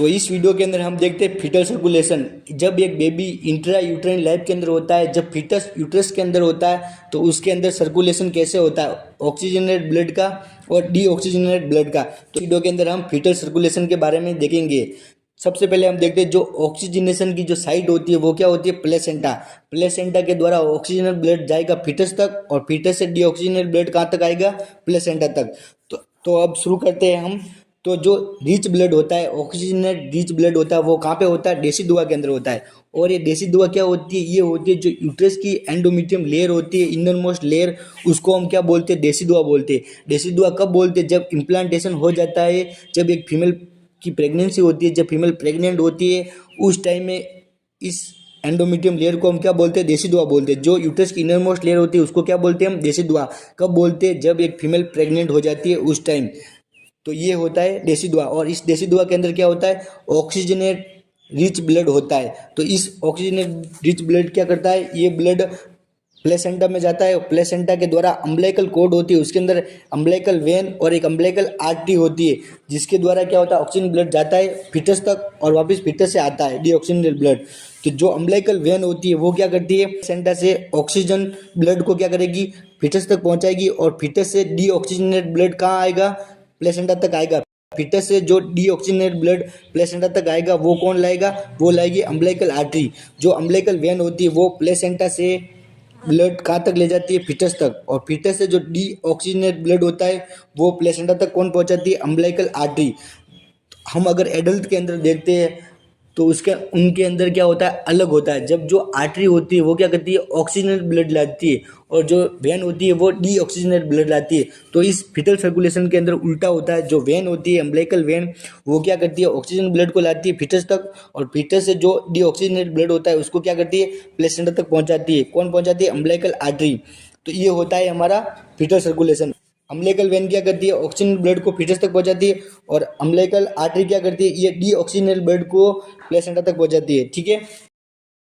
तो इस वीडियो के अंदर हम देखते हैं फीटल सर्कुलेशन। जब एक बेबी इंट्रा यूट्राइन लाइफ के अंदर होता है, जब फीटस यूट्रस के अंदर होता है, तो उसके अंदर सर्कुलेशन कैसे होता है, ऑक्सीजनेटेड ब्लड का और डीऑक्सीजनेटेड ब्लड का। तो वीडियो के अंदर हम फीटल सर्कुलेशन के बारे में देखेंगे। सबसे पहले हम देखते हैं जो ऑक्सीजनेशन की जो साइट होती है वो क्या होती है, प्लेसेंटा। प्लेसेंटा के द्वारा ऑक्सीजनल ब्लड जाएगा फीटस तक और फीटस से डीऑक्सीजनल ब्लड कहाँ तक आएगा, प्लेसेंटा तक। तो अब शुरू करते हैं हम। तो जो रिच ब्लड होता है, ऑक्सीजनेट रिच ब्लड होता है, वो कहाँ पे होता है, देसी दुआ के अंदर होता है। और ये देसी दुआ क्या होती है, ये होती है जो यूट्रस की एंडोमेट्रियम लेयर होती है, इनर मोस्ट लेयर, उसको हम क्या बोलते हैं, देसी दुआ बोलते हैं। देसी दुआ कब बोलते हैं, जब इम्प्लांटेशन हो जाता है, जब एक फीमेल की प्रेगनेंसी होती है, जब फीमेल प्रेग्नेंट होती है, उस टाइम में इस एंडोमेट्रियम लेयर को हम क्या बोलते हैं, देसी दुआ बोलते हैं। जो यूट्रस की इनर मोस्ट लेयर होती है उसको क्या बोलते हैं हम, देसी दुआ। कब बोलते हैं, जब एक फीमेल प्रेग्नेंट हो जाती है उस टाइम। तो ये होता है देसी दुआ। और इस देसी दुआ के अंदर क्या होता है, ऑक्सीजनेट रिच ब्लड होता है। तो इस ऑक्सीजनेट रिच ब्लड क्या करता है, ये ब्लड प्लेसेंटा में जाता है। प्लेसेंटा के द्वारा अम्बिलिकल कॉर्ड होती है, उसके अंदर अम्बिलिकल वेन और एक अम्बिलिकल आर्टरी होती है, जिसके द्वारा क्या होता है, ऑक्सीजन ब्लड जाता है फीटस तक और वापस फीटस से आता है डीऑक्सीजनेटेड ब्लड। तो जो अम्बिलिकल वेन होती है वो क्या करती है, प्लेसेंटा से ऑक्सीजन ब्लड को क्या करेगी, फीटस तक पहुंचाएगी और फीटस से डीऑक्सीजनेटेड ब्लड कहाँ आएगा, प्लेसेंटा तक आएगा। फीटस से जो डीऑक्सीजनेटेड ब्लड प्लेसेंटा तक आएगा वो कौन लाएगा, वो लाएगी अम्बिलिकल आर्टरी। जो अम्बिलिकल वेन होती है वो प्लेसेंटा से ब्लड कहाँ तक ले जाती है, फीटस तक। और फीटस से जो डीऑक्सीजनेटेड ब्लड होता है वो प्लेसेंटा तक कौन पहुँचाती है, अम्बिलिकल आर्टरी। हम अगर एडल्ट के अंदर देखते हैं तो उसके उनके अंदर क्या होता है, अलग होता है। जब जो आर्टरी होती है वो क्या करती है, ऑक्सीजनेटेड ब्लड लाती है, और जो वेन होती है वो डीऑक्सीजनेटेड ब्लड लाती है। तो इस फीटल सर्कुलेशन के अंदर उल्टा होता है। जो वेन होती है अम्बिलिकल वेन, वो क्या करती है, ऑक्सीजन ब्लड को लाती है फीटस तक, और फीटस से जो डीऑक्सीजनेटेड ब्लड होता है उसको क्या करती है, प्लेसेंटा तक पहुंचाती है। कौन पहुंचाती है, अम्बिलिकल आर्टरी। तो ये होता है हमारा फीटल सर्कुलेशन। अम्बिलिकल वेन क्या करती है, ऑक्सीजन ब्लड को फीटस तक पहुंचाती है, और अम्बिलिकल आर्टरी क्या करती है, ये डीऑक्सीजनेटेड ब्लड को प्लेसेंटा तक पहुंचाती है। ठीक है।